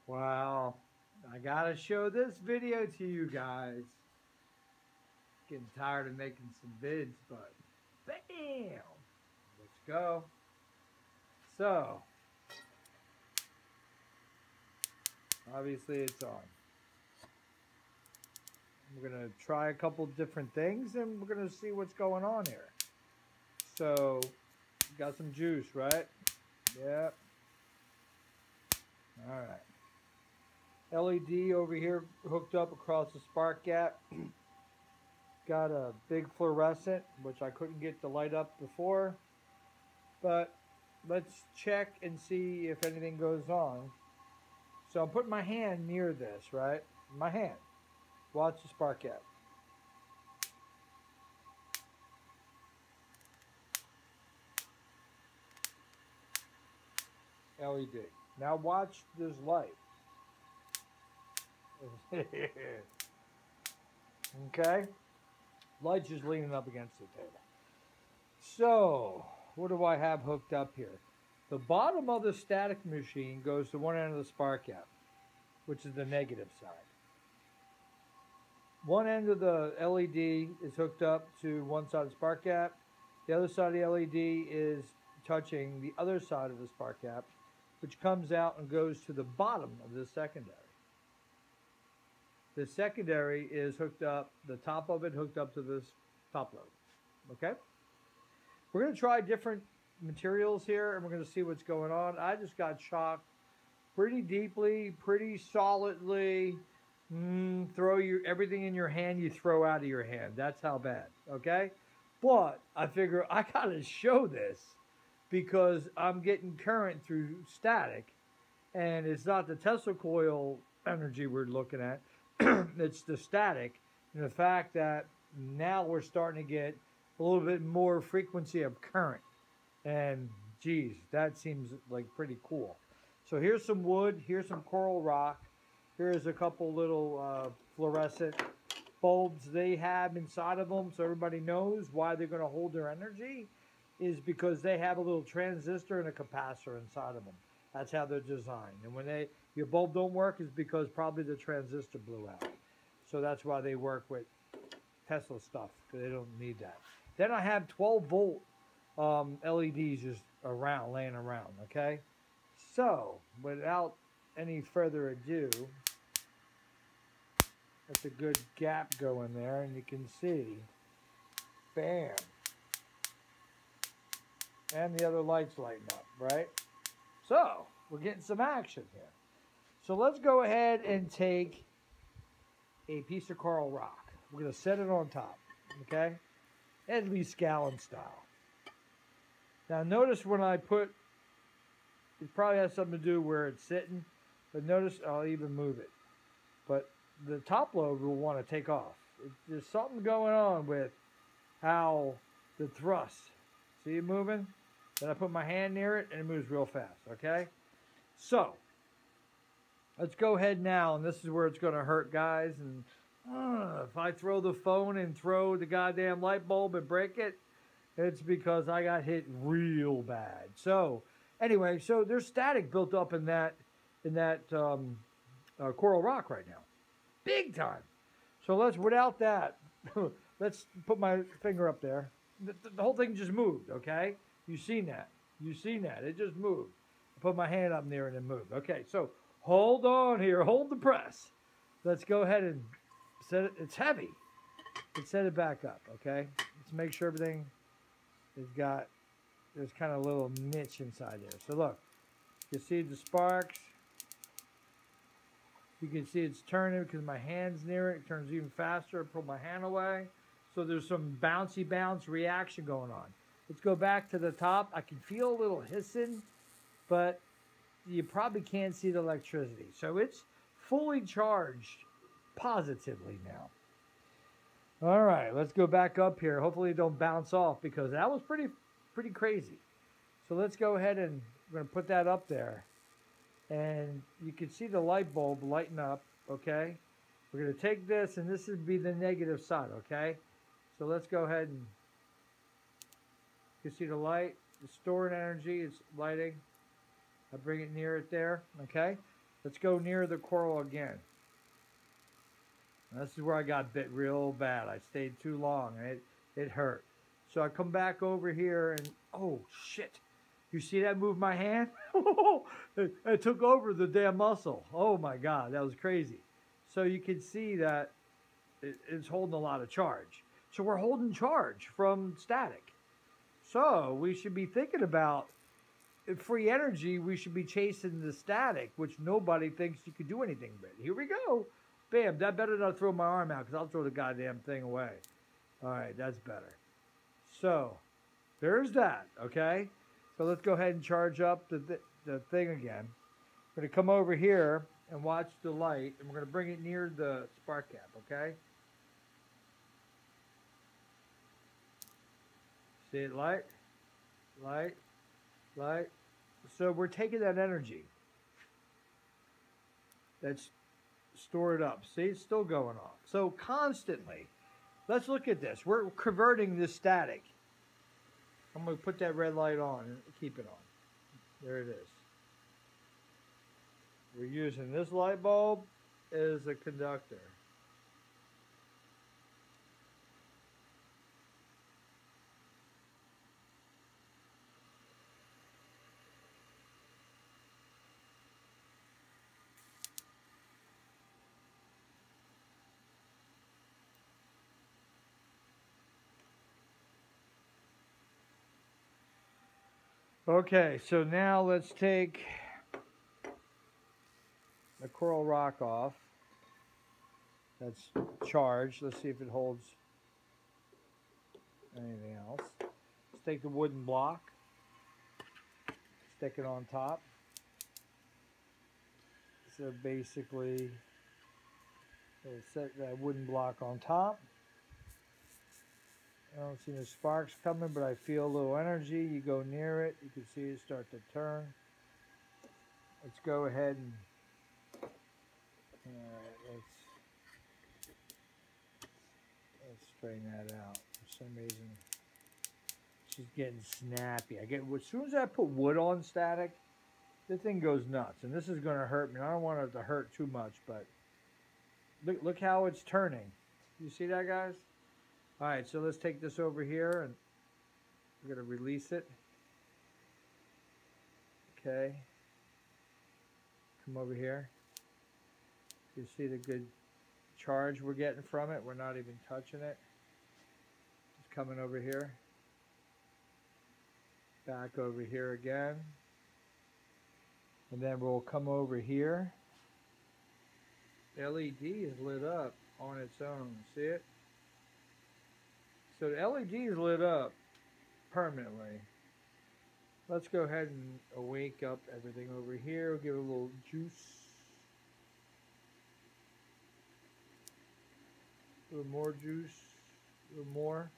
Well, I gotta show this video to you guys. Getting tired of making some vids, but bam! Let's go. So, obviously it's on. We're gonna try a couple different things and we're gonna see what's going on here. So, got some juice, right? Yep. Alright. LED over here hooked up across the spark gap. Got a big fluorescent, which I couldn't get to light up before. But let's check and see if anything goes on. So I'm putting my hand near this, right? My hand. Watch the spark gap. LED. Now watch this light. Okay? Light's just leaning up against the table. So, what do I have hooked up here? The bottom of the static machine goes to one end of the spark gap, which is the negative side. One end of the LED is hooked up to one side of the spark gap. The other side of the LED is touching the other side of the spark gap, which comes out and goes to the bottom of the secondary. The secondary is hooked up, the top of it hooked up to this top load. Okay? We're going to try different materials here and we're going to see what's going on. I just got shocked pretty deeply, pretty solidly. Throw everything in your hand you throw out of your hand. That's how bad. Okay? But I figure I got to show this because I'm getting current through static and it's not the Tesla coil energy we're looking at. It's the static and the fact that now we're starting to get a little bit more frequency of current. And geez, that seems like pretty cool. So here's some wood, here's some coral rock, here's a couple little fluorescent bulbs they have inside of them so everybody knows why they're going to hold their energy is because they have a little transistor and a capacitor inside of them. That's how they're designed. And when your bulb don't work is because probably the transistor blew out. So that's why they work with Tesla stuff because they don't need that. Then I have 12-volt LEDs just laying around, okay? So, without any further ado, that's a good gap going there, and you can see, bam. And the other lights lighting up, right? So, we're getting some action here. So let's go ahead and take a piece of coral rock. We're going to set it on top, okay? At Leedskalnin style. Now notice when I put, it probably has something to do where it's sitting, but notice I'll even move it. But the top load will want to take off. There's something going on with how the thrust, see it moving? Then I put my hand near it and it moves real fast, okay? So, let's go ahead now, and this is where it's going to hurt, guys. And if I throw the phone and throw the goddamn light bulb and break it, it's because I got hit real bad. So, anyway, so there's static built up in that coral rock right now, big time. So without that, let's put my finger up there. The whole thing just moved, okay? You seen that? You seen that? It just moved. I put my hand up there and it moved. Okay, so hold on here. Hold the press. Let's go ahead and set it. It's heavy. Let's set it back up, okay? Let's make sure everything is got, there's kind of a little niche inside there. So look, you can see the sparks. You can see it's turning because my hand's near it. It turns even faster. I pull my hand away. So there's some bouncy bounce reaction going on. Let's go back to the top. I can feel a little hissing, but you probably can't see the electricity. So it's fully charged positively now. All right, let's go back up here. Hopefully it don't bounce off because that was pretty crazy. So let's go ahead and we're going to put that up there. And you can see the light bulb lighting up, okay? We're going to take this, and this would be the negative side, okay? So let's go ahead and you see the light, it's storing energy, it's lighting. I bring it near it there, okay? Let's go near the coral again. And this is where I got bit real bad. I stayed too long and it hurt. So I come back over here and, oh shit. You see that move my hand? It took over the damn muscle. Oh my God, that was crazy. So you can see that it's holding a lot of charge. So we're holding charge from static. So we should be thinking about free energy. We should be chasing the static, which nobody thinks you could do anything with. Here we go. Bam, that better not throw my arm out because I'll throw the goddamn thing away. All right, that's better. So there's that, okay? So let's go ahead and charge up the thing again. We're going to come over here and watch the light, and we're going to bring it near the spark gap, okay? See it? Light, light, light. So we're taking that energy that's stored up. See, it's still going off. So constantly, let's look at this. We're converting this static. I'm going to put that red light on and keep it on. There it is. We're using this light bulb as a conductor. Okay, so now let's take the coral rock off. That's charged. Let's see if it holds anything else. Let's take the wooden block, stick it on top. So basically, we'll set that wooden block on top. I don't see the sparks coming, but I feel a little energy. You go near it, you can see it start to turn. Let's go ahead and, let's straighten that out. For some reason, she's getting snappy. As soon as I put wood on static, the thing goes nuts, and this is going to hurt me. I don't want it to hurt too much, but look how it's turning. You see that, guys? All right, so let's take this over here, and we're going to release it. Okay. Come over here. You see the good charge we're getting from it. We're not even touching it. It's coming over here. Back over here again. And then we'll come over here. The LED is lit up on its own. See it? So the LED is lit up permanently. Let's go ahead and wake up everything over here. We'll give it a little juice. A little more juice. A little more.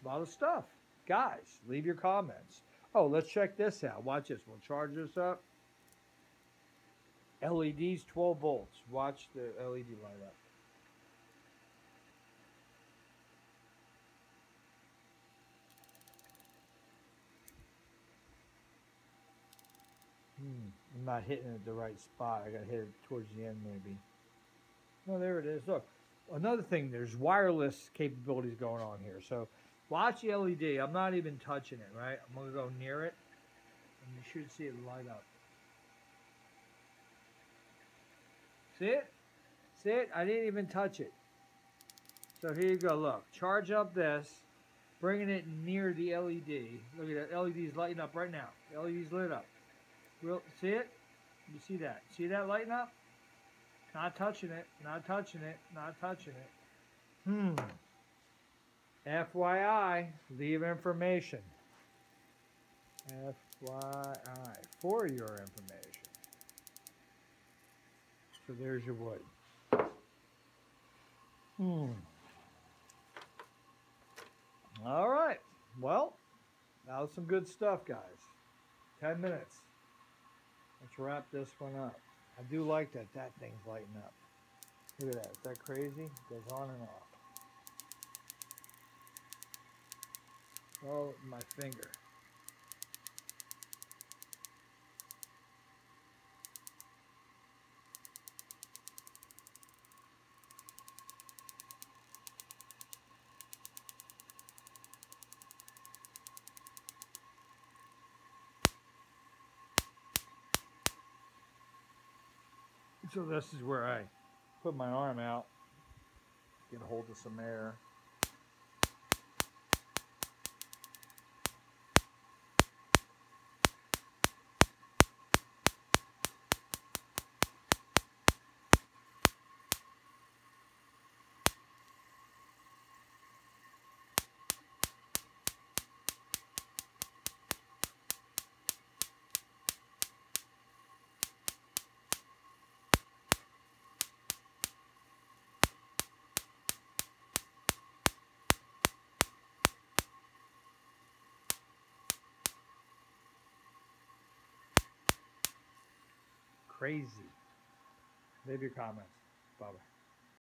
A lot of stuff. Guys, leave your comments. Oh, let's check this out. Watch this. We'll charge this up. LEDs, 12 volts. Watch the LED light up. I'm not hitting it at the right spot. I got to hit it towards the end maybe. Oh, there it is. Look, another thing, there's wireless capabilities going on here. So watch the LED. I'm not even touching it, right? I'm going to go near it, and you should see it light up. See it? See it? I didn't even touch it. So here you go. Look, charge up this, bringing it near the LED. Look at that. LED's lighting up right now. The LED's lit up. See it? You see that? See that lighting up? Not touching it. Not touching it. Not touching it. FYI, leave information. FYI, for your information. So there's your wood. All right. Well, that was some good stuff, guys. 10 minutes. Let's wrap this one up. I do like that thing's lighting up. Look at that. Is that crazy? It goes on and off. Oh, my finger. So this is where I put my arm out, get a hold of some air. Crazy. Leave your comments. Bye-bye.